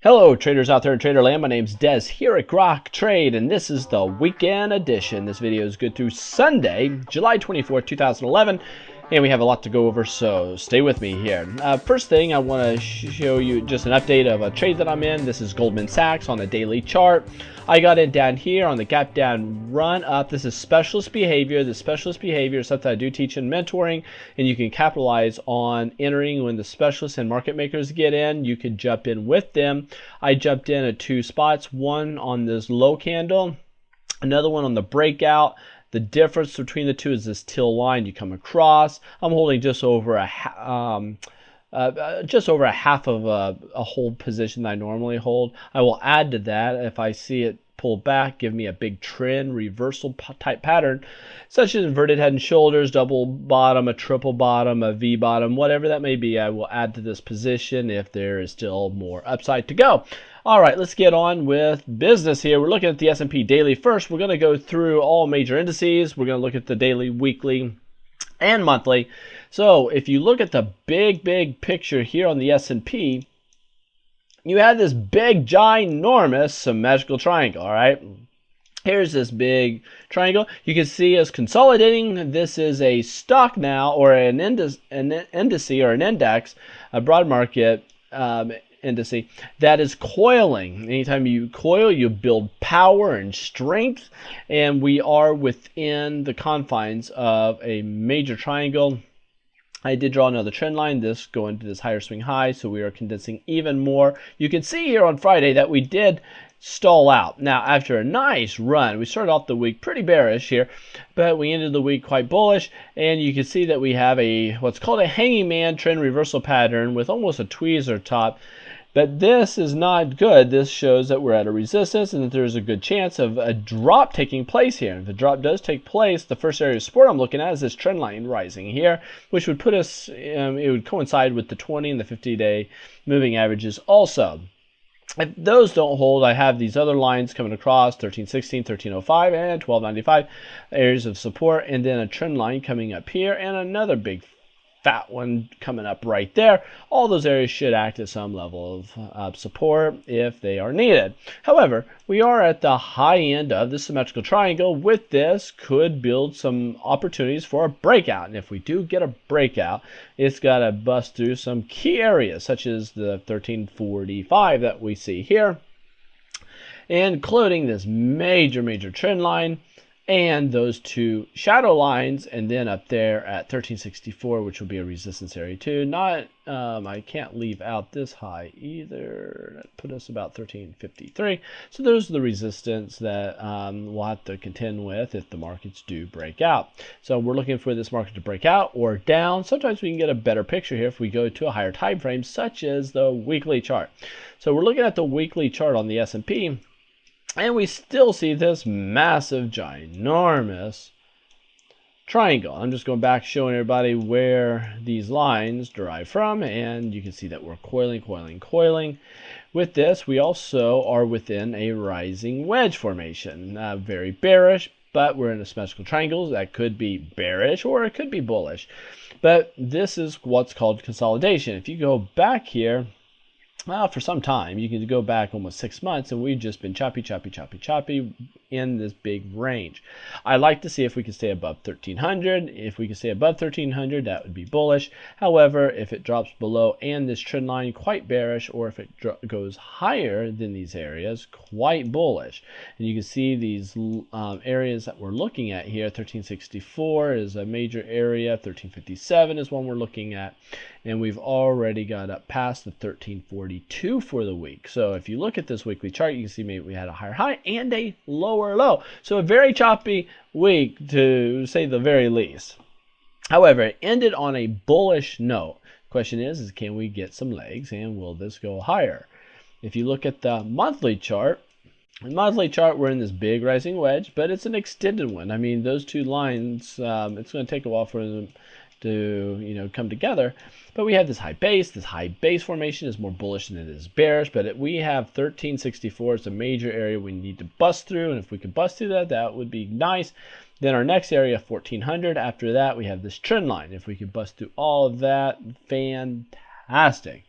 Hello traders out there in Traderland, my name's Des here at Grok Trade, and this is the weekend edition. This video is good through Sunday, July 24th, 2011, and we have a lot to go over, so stay with me here. First thing, I want to show you just an update of a trade that I'm in. This is Goldman Sachs on the daily chart. I got in down here on the gap down run up. This is specialist behavior. The specialist behavior is something I do teach in mentoring, and you can capitalize on entering when the specialists and market makers get in. You could jump in with them. I jumped in at two spots, one on this low candle, another one on the breakout. The difference between the two is this teal line you come across. I'm holding just over a half of a hold position that I normally hold. I will add to that if I see it pull back, give me a big trend reversal type pattern, such as inverted head and shoulders, double bottom, a triple bottom, a V bottom, whatever that may be. I will add to this position if there is still more upside to go. All right, let's get on with business here. We're looking at the S&P daily first. We're going to go through all major indices. We're going to look at the daily, weekly, and monthly. So if you look at the big picture here on the S&P, you have this big, ginormous symmetrical triangle, all right? Here's this big triangle. You can see us consolidating. This is a stock now, or an index, or an index, a broad market indice that is coiling. Anytime you coil, you build power and strength, and we are within the confines of a major triangle. I did draw another trend line, this going to this higher swing high, so we are condensing even more. You can see here on Friday that we did stall out. Now, after a nice run, we started off the week pretty bearish here, but we ended the week quite bullish, and you can see that we have a what's called a hanging man trend reversal pattern with almost a tweezer top. But this is not good. This shows that we're at a resistance and that there's a good chance of a drop taking place here. If the drop does take place, the first area of support I'm looking at is this trend line rising here, which would put us, it would coincide with the 20 and the 50-day moving averages also. If those don't hold, I have these other lines coming across, 1316, 1305, and 1295 areas of support, and then a trend line coming up here, and another big fat one coming up right there. All those areas should act at some level of support if they are needed. However, we are at the high end of the symmetrical triangle. With this, could build some opportunities for a breakout. And if we do get a breakout, it's got to bust through some key areas, such as the 1345 that we see here, including this major trend line, and those two shadow lines, and then up there at 1364, which will be a resistance area too. Not, I can't leave out this high either. That put us about 1353. So those are the resistance that we'll have to contend with if the markets do break out. So we're looking for this market to break out or down. Sometimes we can get a better picture here if we go to a higher time frame, such as the weekly chart. So we're looking at the weekly chart on the S&P. And we still see this massive, ginormous triangle. I'm just going back showing everybody where these lines derive from, and you can see that we're coiling. With this, we also are within a rising wedge formation. Very bearish, but we're in a symmetrical triangle. That could be bearish or it could be bullish. But this is what's called consolidation. If you go back here, for some time, you can go back almost 6 months, and we've just been choppy in this big range. I like to see if we can stay above 1300. If we can stay above 1300, that would be bullish. However, if it drops below and this trend line, quite bearish, or if it goes higher than these areas, quite bullish. And you can see these areas that we're looking at here. 1364 is a major area. 1357 is one we're looking at. And we've already got up past the 1342 for the week. So if you look at this weekly chart, you can see maybe we had a higher high and a lower low. So a very choppy week, to say the very least. However, it ended on a bullish note. Question is can we get some legs, and will this go higher? If you look at the monthly chart, we're in this big rising wedge, but it's an extended one. I mean, those two lines, it's going to take a while for them to come together, but we have this high base. This high base formation is more bullish than it is bearish, but we have 1364. It's a major area we need to bust through, and if we could bust through that, that would be nice. Then our next area, 1400. After that, we have this trend line. If we could bust through all of that, fantastic.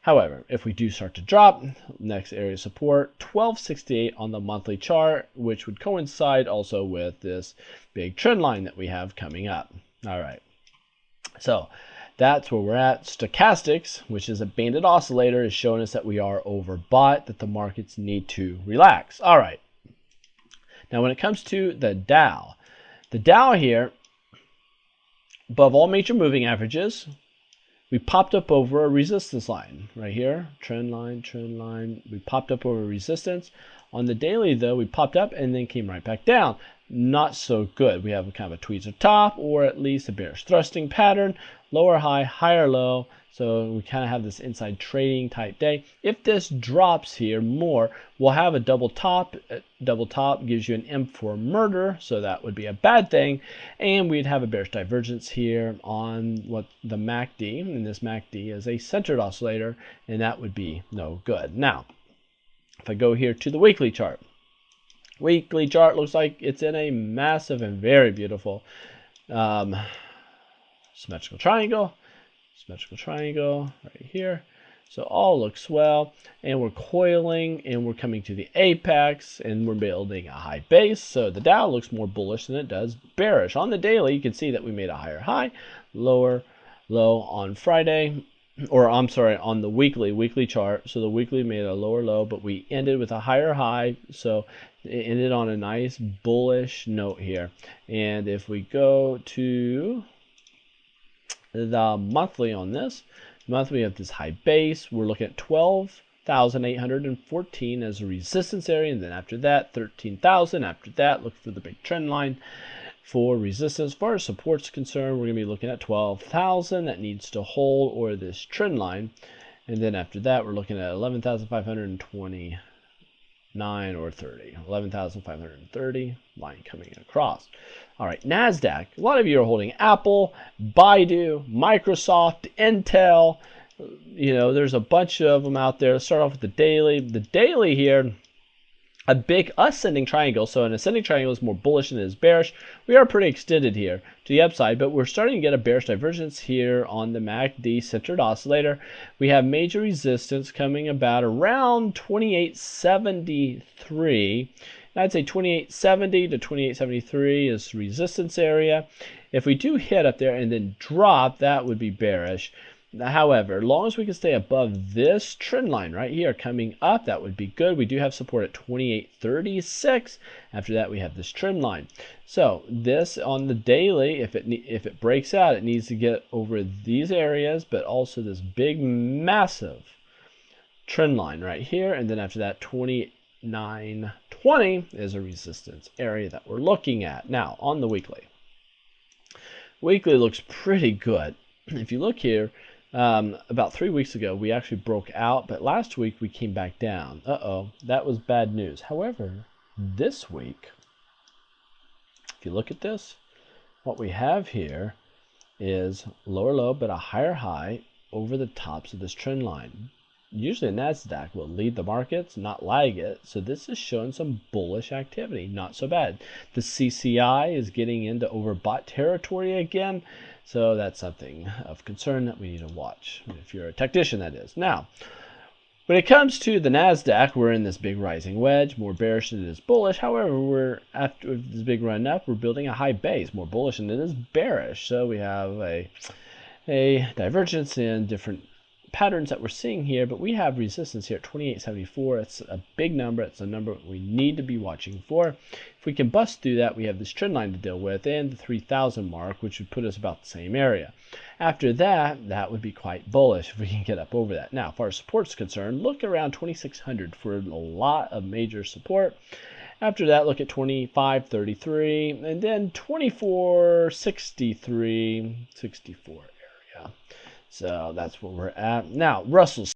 However, if we do start to drop, next area of support, 1268 on the monthly chart, which would coincide also with this big trend line that we have coming up. All right. So that's where we're at. Stochastics, which is a banded oscillator, is showing us that we are overbought, that the markets need to relax. All right. Now, when it comes to the Dow here, above all major moving averages, we popped up over a resistance line right here. Trend line. We popped up over resistance. On the daily, though, we popped up and then came right back down. Not so good. We have a kind of a tweezer top, or at least a bearish thrusting pattern. Lower high, higher low. So we kind of have this inside trading type day. If this drops here more, we'll have a double top. Double top gives you an M for murder, so that would be a bad thing. And we'd have a bearish divergence here on what the MACD, and this MACD is a centered oscillator, and that would be no good. Now, if I go here to the weekly chart, weekly chart looks like it's in a massive and very beautiful symmetrical triangle. Symmetrical triangle right here. So all looks well, and we're coiling, and we're coming to the apex, and we're building a high base. So the Dow looks more bullish than it does bearish. On the daily, you can see that we made a higher high, lower low on Friday, or I'm sorry, on the weekly chart. So the weekly made a lower low, but we ended with a higher high. So it ended on a nice bullish note here. And if we go to the monthly on this, monthly we have this high base. We're looking at 12,814 as a resistance area, and then after that 13,000. After that, look for the big trend line for resistance. As far as support's concerned, we're going to be looking at 12,000. That needs to hold, or this trend line, and then after that we're looking at 11,529 or 30. 11,530 line coming across. All right, NASDAQ. A lot of you are holding Apple, Baidu, Microsoft, Intel. You know, there's a bunch of them out there. Let's start off with the daily. The daily here, a big ascending triangle. So an ascending triangle is more bullish than it is bearish. We are pretty extended here to the upside, but we're starting to get a bearish divergence here on the MACD centered oscillator. We have major resistance coming about around 2873. I'd say 2870 to 2873 is resistance area. If we do hit up there and then drop, that would be bearish. However, as long as we can stay above this trend line right here coming up, that would be good. We do have support at 2836. After that, we have this trend line. So this on the daily, if it breaks out, it needs to get over these areas, but also this big, massive trend line right here. And then after that, 2920 is a resistance area that we're looking at. Now, on the weekly. Weekly looks pretty good. If you look here, about 3 weeks ago, we actually broke out, but last week we came back down. That was bad news. However, this week, if you look at this, what we have here is lower low, but a higher high over the tops of this trend line. Usually NASDAQ will lead the markets, not lag it. So this is showing some bullish activity. Not so bad. The CCI is getting into overbought territory again. So that's something of concern that we need to watch. If you're a technician, that is. Now, when it comes to the NASDAQ, we're in this big rising wedge, more bearish than it is bullish. However, after this big run up, we're building a high base, more bullish than it is bearish. So we have a divergence in different patterns that we're seeing here, but we have resistance here at 2874. It's a big number. It's a number we need to be watching for. If we can bust through that, we have this trend line to deal with and the 3000 mark, which would put us about the same area. After that, that would be quite bullish if we can get up over that. Now, as far as support's concerned, look around 2600 for a lot of major support. After that, look at 2533 and then 2463, 64 area. So that's where we're at. Now, Russell